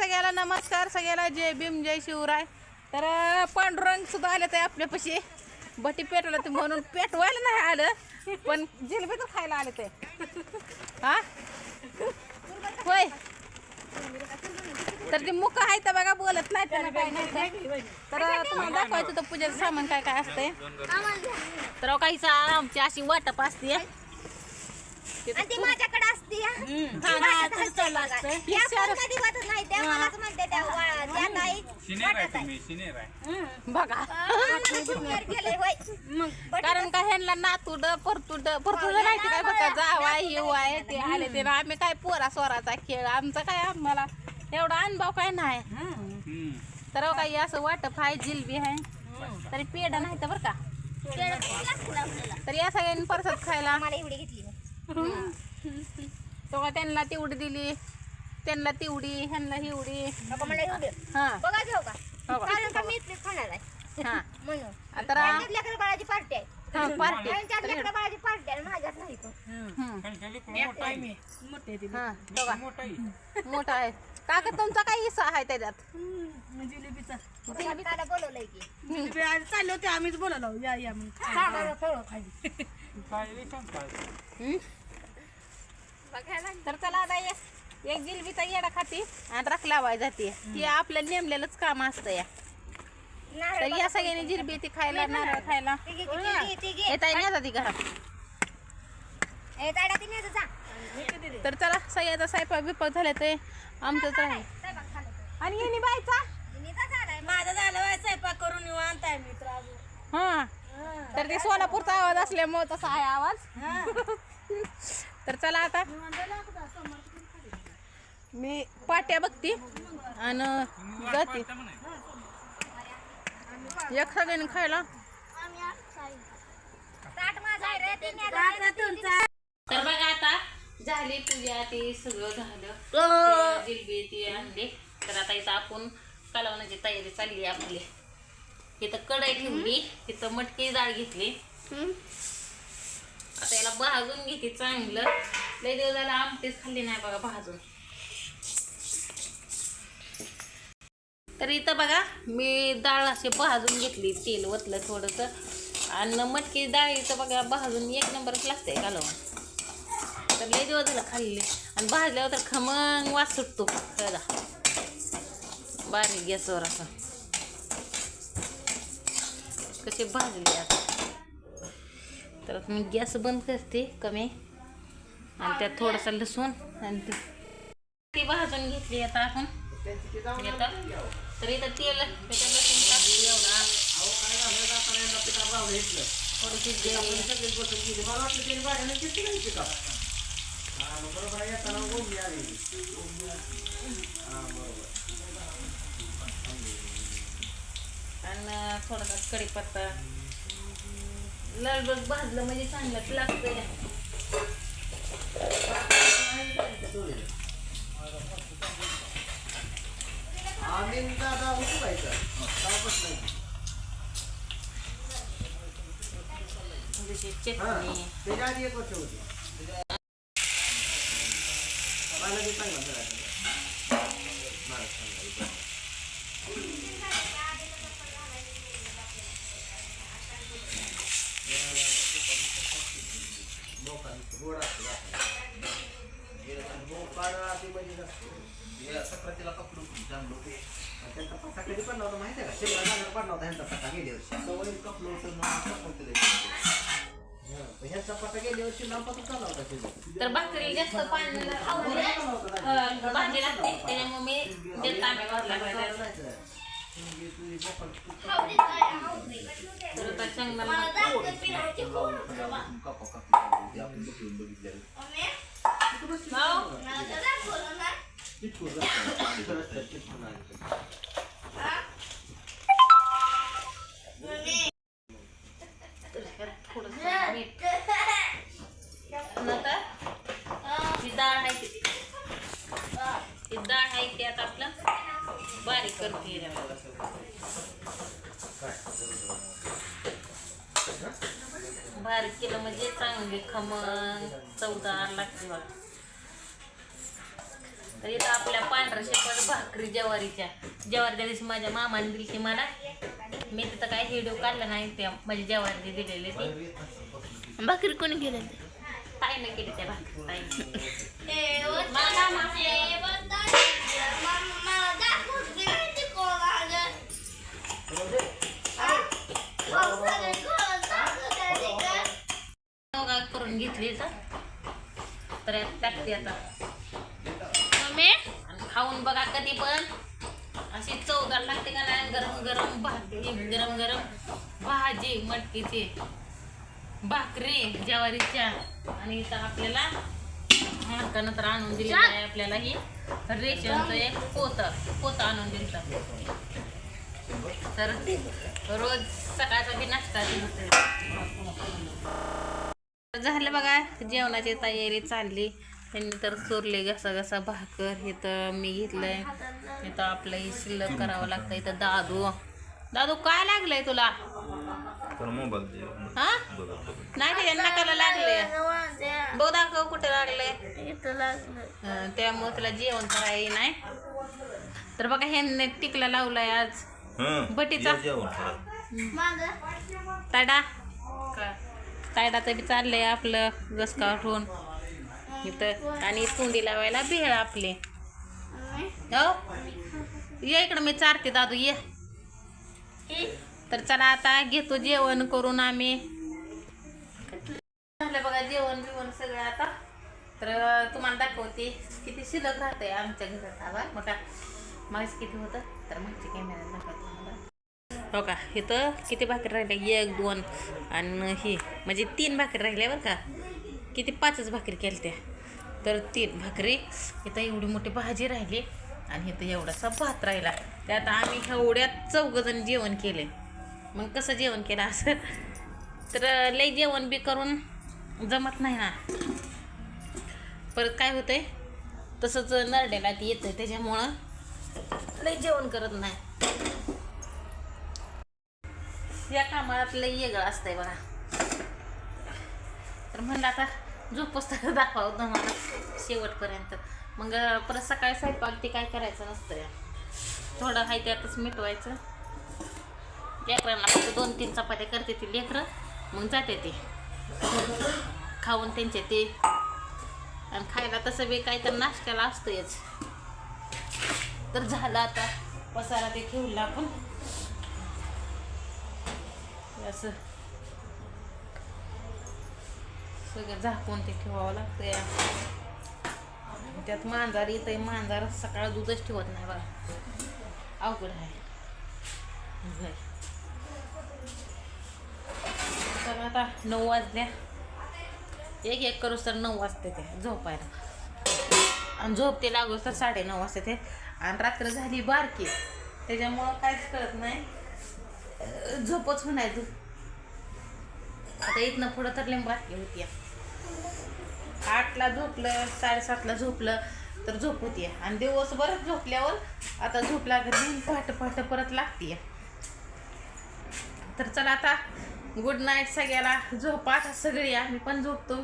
सगळ्याला नमस्कार, सगळ्याला जय भीम जय शिवराय. तर पांडुरंग सुद्धा आले ते आपल्यापाशी भटी पेटवलं ते म्हणून पेटवायला नाही आलं पण जिलेबी तर खायला आले ते. हा होय तर ते मुख आहे तर बघा बोलत नाही त्याला काय नाही. तर तुम्हाला दाखवायचं तर पूजेचं सामान काय काय असतंय. तर काहीच आमची अशी वाटप असते ती माझ्याकडे असते बघा. कारण का ह्यांना नातूड परतूड नाही काय बघा जावाय येऊ आहे ते आले ते आम्ही काय पोरा स्वराचा खेळ आमचा काय आम्हाला एवढा अनुभव काय नाही. तर काही असं वाटप आहे जिलबी आहे तरी पेढा नाही तर बरं का. तर या सगळ्यांनी परसाद खायला तो त्यांना तेवढी दिली त्यांना तेवढी ह्यांना हिवडी. हा तर बाळाची पार्टी आहे. मोठा आहे काका तुमचा काही हिस्सा आहे त्याच्यात. जिलेबीचा बोलवलंय की जिलेबी आज चालले होते आम्हीच बोलवलो या या तर चला आता एक जिलबीचा येडा खाती आणि रख लावाय जाते ती आपल्या नेमलेलंच काम असतं या. तर या सगळ्यांनी जिलबी ती खायला नारळ खायला येता येण्याचा ती घरात. तर चला सगळ्याचा स्वयंपाक बिपाक झाले ते आमचंच आहे. आणि येणी बायचा माझा झालं स्वयंपाक करून निवांत आहे मित्र. हा तर ते सोलापूरचा आवाज असल्यामुळे तसा आहे आवाज. तर चला आता मी पाट्या बघते आणि जाते एक सगळ्यांनी खायला. तर बघा आता झाली पूजा ते सगळं झालं जिलबी ती आणली. तर आता इथं आपण कालवण्याची तयारी चालली आहे आपली. इथं कढई ठेवली इथं मटकी डाळ घेतली आता याला भाजून घेते चांगलं. लय दिवस झाला आमटीच खाल्ली नाही बघा भाजून. तर इथं बघा मी डाळ अशी भाजून घेतली तेल वतलं थोडंसं आणि मटकी डाळीचं बघा भाजून एक नंबरच लागतंय कालवण. तर लय दिवस झाला खाल्ली आणि भाजल्यावर तर खमंग वास सुटतो बघा बारीक गॅसवर असं कसे भाजले आता. तर मी गॅस बंद करते कमी आणि त्यात थोडासा लसूण आणि ती भाजून घेतली आता आपण येतं. तर इथं तेल त्याच्यात लसूण टाकली एवढा थोडीशी आणि थोडासा कढीपत्ता ललबग भाजलं म्हणजे चांगलं लागतं. चटणी तर भाकरी जास्त पाणी भाजी लागते त्याच्यामुळे मी तेल तांबे भरला डाळ आहे ते आता आपलं बारीक करते. बारीक केलं म्हणजे चांगली खमंग चवदार लागते बघा. तर इथं आपल्या पांढऱ्या शेपट भाकरी ज्वारीच्या दिवशी माझ्या मामाने दिली ती मला. मी तिथं काय व्हिडिओ काढला नाही, त्या माझी ज्वारी दिलेली ती भाकरी कोणी केलेली? ताईने केली त्या भाकरी ताईने. करून घेतली तर टाकते आता मम्मी आणि खाऊन बघा कधी पण अशी चवदार लागते का नाही. गरम गरम भाकरी, गरम गरम भाजी, मटकीची भाकरी ज्वारीच्या. आणि इथं आपल्याला मार्कानं तर आणून दिलेलं आहे आपल्याला ही रेशनचं एक पोतं आणून दिलं. तर रोज सकाळचा बी नाश्ता झालं बघा, जेवणाची तयारी चालली. त्यांनी तर चोरले घसा भाकर. इथं मी घेतलंय. इथं आपलं ही शिल्लक करावं लागतं. इथं दादू काय लागलंय तुला? हा नाही ते नकाला लागले. बघ दाखव कुठे लागलंय. त्यामुळे तुला जेवण करायला नाही. तर बघा ह्यांनी टिकला लावलाय आज बटीचा तायडा बी चाललंय आपलं गस काढून इथं. आणि तोंडी लावायला भेळ आपले. हो ये इकडं, मी चारते दादू ये. तर चला आता घेतो जेवण करून आम्ही. झालं बघा जेवण बिवण सगळं आता. तर तुम्हाला दाखवते किती शिल्लक राहतंय आमच्या घरात. आवाज मोठा मागच किती होतं तर मागच्या कॅमेऱ्यात दाखवते मला. हो का, इथं किती भाकरी राहिल्या? 1 2 आणि ही म्हणजे 3 भाकरी राहिल्या बरं का. किती 5च भाकरी केल्या त्या. तर 3 भाकरी. इथं एवढी मोठी भाजी राहिली आणि इथं एवढासा भात राहिला. त्यात आम्ही एवढ्यात 4 जण जेवण केले. मग कसं जेवण केलं असं? तर लई जेवण बी करून जमत नाही ना. परत काय होतंय तसंच नरड्याला ती येतंय, त्याच्यामुळं लई जेवण करत नाही. या कामात लई वेगळं असतंय बघा. तर म्हणलं आता झोपच तर दाखवावं तुम्हाला शेवटपर्यंत. मग परत सकाळी स्वयंपाक ते काय करायचं नसतं. थोडं आहे त्यातच मिटवायचं. लेकरांना फक्त 2-3 चपात्या करते ती लेकरं. मग जाते ते खाऊन त्यांचे ते. आणि खायला तसं बी काही तर नाश्त्याला असतंच. तर झालं आता पसारा ते ठेवला आपण असं सगळं झाकून ते ठेवावं लागतंय. त्यात मांजर येतंय. मांजर सकाळ दूधच ठेवत नाही बघा, अवघड आहे. तर आता 9 वाजल्या. एक करूच तर 9 वाजते ते झोपायला. आणि झोपते लागूच तर 9:30 वाजते ते. आणि रात्र झाली बारकी, त्याच्यामुळं काहीच कळत नाही. झोपच होणार तू आता. इथनं पुढं तर लिंब बारकी होती. 8ला झोपलं, 7:30ला झोपलं तर झोप होती. आणि दिवसभर झोपल्यावर आता झोप लागत नाही. पहाटे परत लागते. तर चला आता गुड नाईट सगळ्याला. झोपा आता सगळी, आम्ही पण झोपतो.